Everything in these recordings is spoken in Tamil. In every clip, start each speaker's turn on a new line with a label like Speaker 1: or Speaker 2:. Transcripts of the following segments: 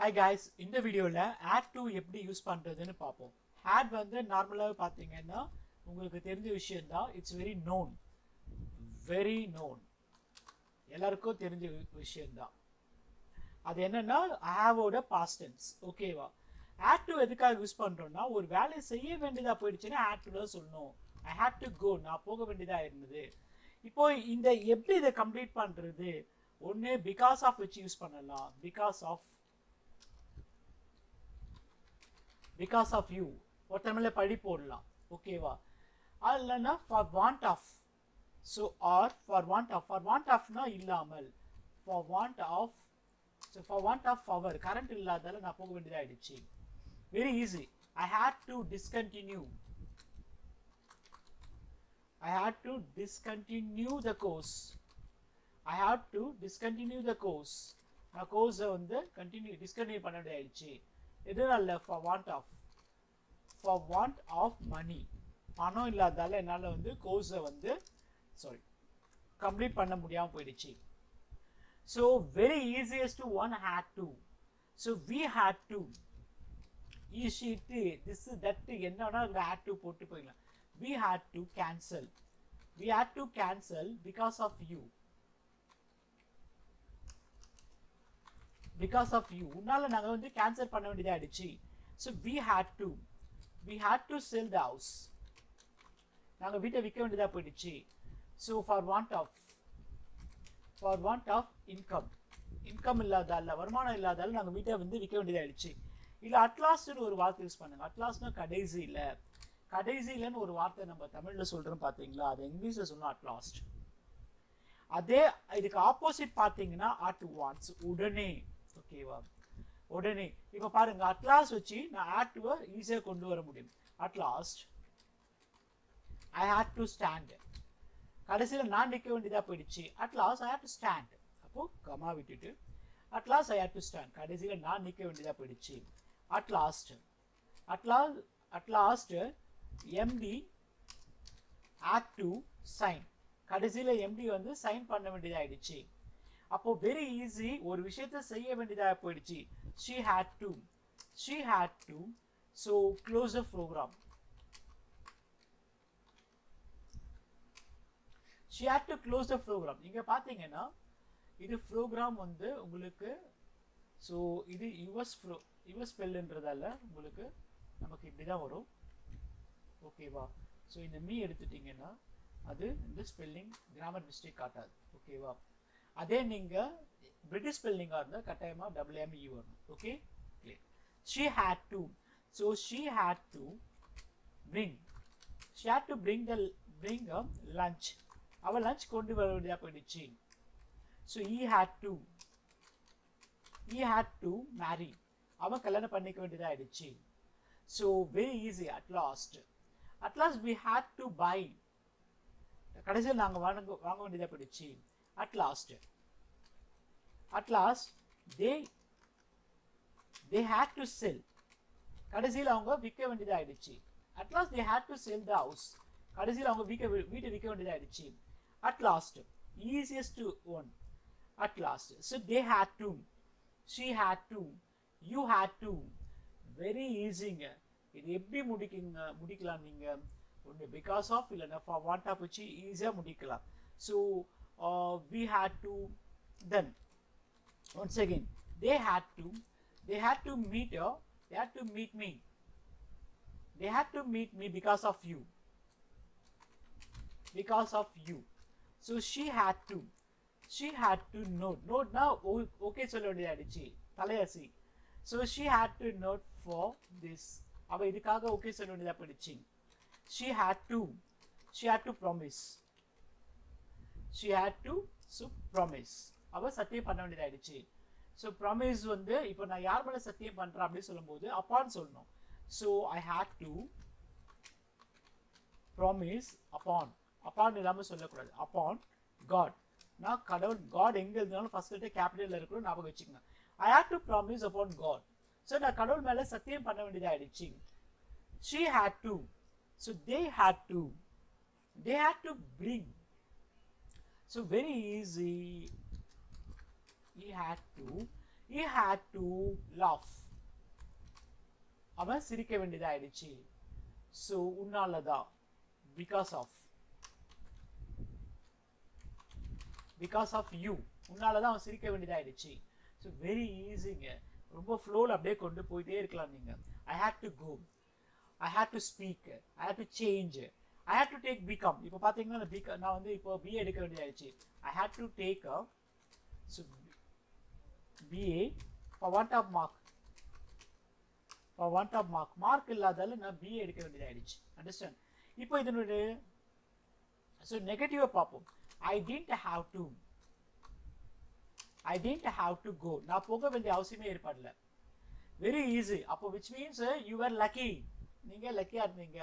Speaker 1: Hi guys, இந்த வீடியோல add to எப்படி யூஸ் பண்றதுன்னு பார்ப்போம். add வந்து நார்மலாவே பாத்தீங்கன்னா உங்களுக்கு தெரிஞ்ச விஷயம் தான். இட்ஸ் வெரி known எல்லாருக்கும் தெரிஞ்ச விஷயம் தான். அது என்னன்னா have ஓட past tense. ஓகேவா? add to எதுக்காக யூஸ் பண்றோம்னா ஒரு வேலையை செய்ய வேண்டியதா போயிடுச்சுன்னா add to தான் சொல்லணும். I had to go, நான் போக வேண்டியதா இருந்தது. இப்போ இந்த எப்படி இதை கம்ப்ளீட் பண்றது? ஒன்னு because of which யூஸ் பண்ணலாம், because of you ஒருத்தமல படி போடலாம். ஓகேவா? அல்லனா for want of, so or for want of னா இல்லாமல், for want of our current இல்லாததால நான் போக வேண்டியதா ஆயிடுச்சு. very easy. I had to discontinue the course. நான் கோர்ஸை வந்து டிஸ்கண்டினியூ பண்ண வேண்டியது ஆயிடுச்சு. எதனால? for want of money. பணம் இல்லாதால என்னால் வந்து கோர்ஸை வந்து கம்ப்ளீட் பண்ண முடியாமல் போயிடுச்சு. So very easiest one had to. So we had to, ஈஷிட்டு திஸ் தட்டு என்னன்னா had to போட்டு போயிடலாம். we had to cancel because of you. உன்னால நாங்க வந்து கேன்சல் பண்ண வேண்டியதா ஆயிடுச்சு. so we had to sell the house. நாங்க வீட்டை விற்க வேண்டியதா போயிடுச்சு. so for want of income இல்லாதால, வருமானம் இல்லாதால நாங்க வீட்டை வந்து விற்க வேண்டியதா ஆயிடுச்சு. இல்ல அட்லாஸ்ட்னு ஒரு வார்த்தை யூஸ் பண்ணுங்க. அட்லாஸ்ட்னா கடைசியிலன்னு ஒரு வார்த்தை நம்ம தமிழ்ல சொல்றோம் பாத்தீங்களா, அது இங்கிலீஷ்ல சொன்னா அட்லாஸ்ட். அதே இதுக்கு ஆப்போசிட் பாத்தீங்கன்னா at once, உடனே. ஓகேவா? உடனே. இப்ப பாருங்க, அட்லாஸ்ட் வச்சு நான் at ஈஸியா கொண்டு வர முடியும். At last I had to stand. கடைசியில நான் நிக்க வேண்டியதா போயிடுச்சு. At last I had to stand. அப்போ கமா விட்டுட்டு at last I had to stand. கடைசியில நான் நிக்க வேண்டியதா போயிடுச்சு. At last MD had to sign. கடைசியில MD வந்து சைன் பண்ண வேண்டியதா ஆயிடுச்சு. அப்போ வெரி ஈஸி, ஒரு விஷயத்தை செய்ய வேண்டியதா போயிடுச்சு. she had to so close the program. she had to close the program. இங்க பாத்தீங்கன்னா இது ப்ரோக்ராம் வந்து உங்களுக்கு, ஸோ இது யுஎஸ் ஸ்பெல்ன்றதால உங்களுக்கு நமக்கு இப்படிதான் வரும். ஓகேவா? ஸோ இந்த மீ எடுத்துட்டீங்கன்னா அது இந்த ஸ்பெல்லிங் கிராமர் மிஸ்டேக் காட்டாது. ஓகேவா? அதே நீங்க பிரிட்டிஷ் ஸ்பெல்லிங்கா இருந்தா கட்டாயமா WME வரணும். Okay, clear. she had to bring a lunch. அவ லஞ்ச் கொண்டு வர வேண்டியதா போயிடுச்சு. so he had to marry. அவன் கல்யாணம் பண்ணிக்க வேண்டியதா ஆயிடுச்சு. so very easy. at last we had to buy. கடைசியில் நாங்க வாங்க வேண்டியதா போயிடுச்சு. at last they had to sell. கடைசியில் அவங்க விற்க வேண்டியதா ஆயிடுச்சு. at last they had to sell the house. கடைசியில் அவங்க வீட்டை விற்க வேண்டியதா ஆயிடுச்சு. at last easiest one. at last so they had to, she had to, you had to. very easyங்க. இது எப்படி முடிக்கலாம் நீங்க? ஒன்று பிகாஸ் ஆஃப் இல்லைன்னா for want of வச்சு ஈஸியா முடிக்கலாம். so we had to, then once again they had to meet me. they had to meet me because of you. so she had to note now. okay சொல்ல வேண்டியது ஆயிடுச்சு, தலையாசி. so she had to note for this. அவ இதுக்காக ஓகே சொல்ல வேண்டியதா போயிடுச்சு. she had to promise. அவ சத்தியம் பண்ண வேண்டியதா ஆயிடுச்சு. so promise வந்து இப்போ நான் யார் மேல சத்தியம் பண்றேன் அப்படி சொல்லும்போது upon சொல்லணும். so I had to promise upon இல்லாம சொல்லக்கூடாது. upon God. நான் கடவுள், God எங்க இருந்தாலும் ஃபர்ஸ்ட் லெட்டர் கேபிட்டல்ல இருக்கணும், ஞாபகம் வச்சுக்கோங்க. I had to promise upon God. so நான் கடவுள் மேல சத்தியம் பண்ண வேண்டியதா ஆயிடுச்சு. she had to, so they had to bring. so very easy. he had to he had to laugh. அவன் சிரிக்க வேண்டியதாயிடுச்சு. So உன்னாலதான், because of you, உன்னாலதான் அவன் சிரிக்க வேண்டியதாயிடுச்சு. So very easyங்க, ரொம்ப ஃப்ளோல அப்படியே கொண்டு போயிட்டே இருக்கலாம் நீங்க. I had to go, I had to speak, I had to change, I had to take become. இப்போ பாத்தீங்கன்னா நான் வந்து இப்போ BA எடுக்க வேண்டியதாயிடுச்சு. I had to take so BA for want of mark, mark இல்லாதால நான் BA எடுக்க வேண்டியதாயிடுச்சு. அண்டர்ஸ்டாண்ட்? இப்போ இதனுடைய so நெகட்டிவா பார்ப்போம். I didn't have to go. நான் போக வேண்டிய அவசியமே ஏற்படல. Very easy. அப்போ which means you were lucky. நீங்க லக்கியா இருந்தீங்க.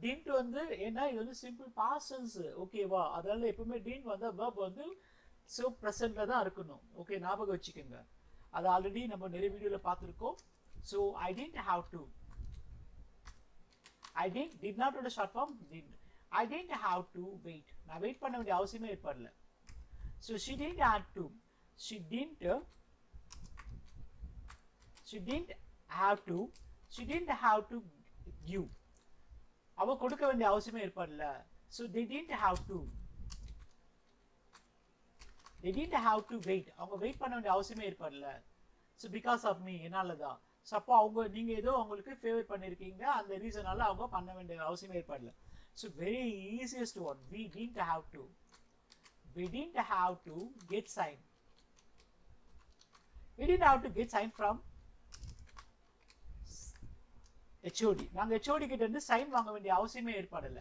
Speaker 1: didn't வந்து ஏன்னா இது வந்து சிம்பிள் பாஸ்ட் டென்ஸ், ஓகேவா? அதனால எப்பவுமே didn't வந்து verb வந்து so presentல தான் இருக்கணும். ஓகே, ஞாபகம் வச்சுக்கோங்க. அது ஆல்ரெடி நம்ம நிறைய வீடியோல பார்த்திருக்கோம். So I didn't have to. did not ஓட short form didn't. I didn't have to wait. நான் வெயிட் பண்ண வேண்டிய அவசியமே ஏற்படல. So she didn't have to give. அவ கொடுக்க வேண்டிய அவசியமே ஏற்படல. So they didn't have to wait. அவங்க வெயிட் பண்ண வேண்டிய அவசியமே ஏற்படல. So because of me, என்னாலதான். So அப்போ நீங்க ஏதோ அவங்களுக்கு ஃபேவர் பண்ணிருக்கீங்க, அந்த ரீசனால அவங்க பண்ண வேண்டிய அவசியமே ஏற்படல. So very easiest one, we didn't have to get sign. We didn't have to get sign from HOD. நாங்க HOD கிட்ட இருந்து சைன் வாங்க வேண்டிய அவசியமே ஏற்படல.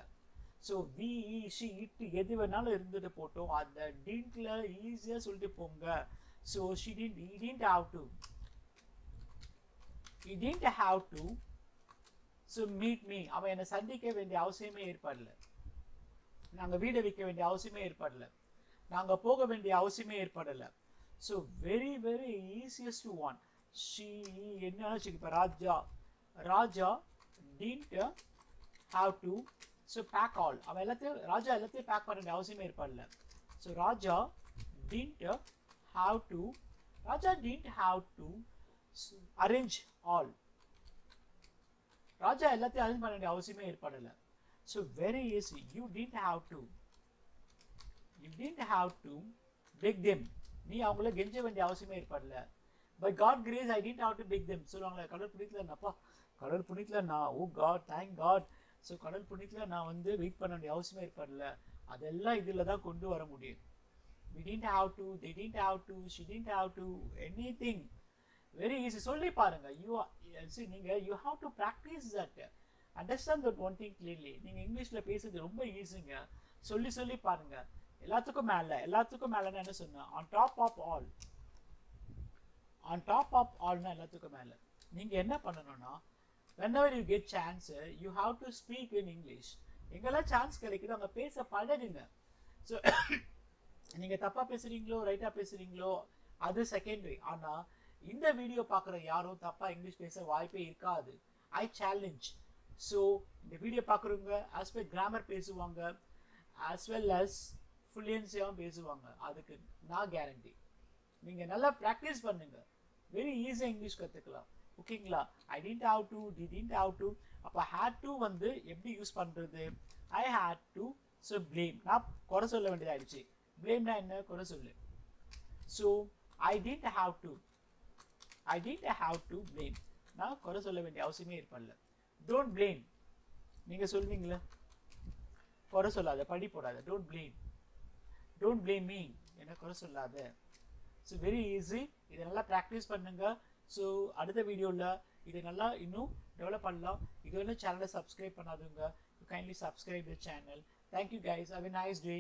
Speaker 1: So we, she, it எது வேணாலும் இருந்துட்டு போட்டோம். அந்த didn'tல ஈஸியா சொல்லிட்டு போங்க. So he didn't have to so meet me. அவன் என்ன சந்திக்க வேண்டிய அவசியமே ஏற்படல. நாங்க வீடு வைக்க வேண்டிய அவசியமே ஏற்படல. நாங்க போக வேண்டிய அவசியமே ஏற்படல. So very very easiest one. She என்ன இப்ப ராஜா didn't have to so pack all. அவன் ராஜா எல்லாத்தையும் பேக் பண்ண வேண்டிய அவசியமே ஏற்படல. So Raja didn't have to arrange all. ராஜா எல்லாத்தையும் அரேஞ்ச் பண்ண வேண்டிய அவசியமே ஏற்படல. So very easy. You didn't have to beg them. நீ அவங்கள கெஞ்ச வேண்டிய அவசியமே ஏற்படல. By God grace I didn't have to beg them. சொல்லுவாங்களே, கடவுள் புண்ணியத்துல நான் ஓ காட் தேங்க் காட். ஸோ கடவுள் புண்ணியத்துல நான் வந்து வெயிட் பண்ண வேண்டிய அவசியமே ஏற்படல. அதெல்லாம் இதுல தான் கொண்டு வர முடியும். We didn't have to, they didn't have to, she didn't have to, anything. Very easy. சொல்லி பாருங்க. நீங்க you have to practice that. Understand that one thing clearly. நீங்க இங்கிலீஷ்ல பேசுறது ரொம்ப ஈஸிங்க. சொல்லி பாருங்க. எல்லாத்துக்கும் மேல என்ன சொன்னா, on top of all னா எல்லாத்துக்கும் மேல நீங்க என்ன பண்ணணும்னா, whenever you get chance you have to speak in English. எங்கெல்லாம் சான்ஸ் கிடைக்குதோ அங்க பேச பழகுங்க. ஸோ நீங்க தப்பா பேசுறீங்களோ ரைட்டா பேசுறீங்களோ அது செகண்டரி. ஆனா இந்த வீடியோ பார்க்குற யாரும் தப்பா இங்கிலீஷ் பேச வாய்ப்பே இருக்காது. ஐ சேலஞ்ச். ஸோ இந்த வீடியோ பார்க்குறவங்க ஆஸ் வெல் கிராமர் பேசுவாங்க, ஆஸ் வெல் அஸ் ஃப்ளூயன்சியாகவும் பேசுவாங்க. அதுக்கு நான் கேரண்டி. நீங்கள் நல்லா ப்ராக்டிஸ் பண்ணுங்க, வெரி ஈஸியாக இங்கிலீஷ் கற்றுக்கலாம். ஓகேங்களா? I didn't have to, didn't have to. அப்போ ஹேட் டு வந்து எப்படி யூஸ் பண்ணுறது? ஐ ஹேட் டு. ஸோ ப்ளேம், நான் குறை சொல்ல வேண்டியதாகிடுச்சு. ப்ளேம்னா என்ன? குறை சொல்லு. So I didn't have to, I didn't have to blame. நான் குறை சொல்ல வேண்டிய அவசியமே ஏற்படல. Don't blame. நீங்க சொல்வீங்களா? குறை சொல்லாத, பழி போடாத. Don't blame me. என்ன குறை சொல்லாத. So very easy. இதை நல்லா ப்ராக்டிஸ் பண்ணுங்க. ஸோ அடுத்த வீடியோவில் இதை நல்லா இன்னும் டெவலப் பண்ணலாம். இது வந்து சேனலை சப்ஸ்கிரைப் பண்ணாதுங்க. You kindly subscribe the channel. Thank you guys. Have a nice day.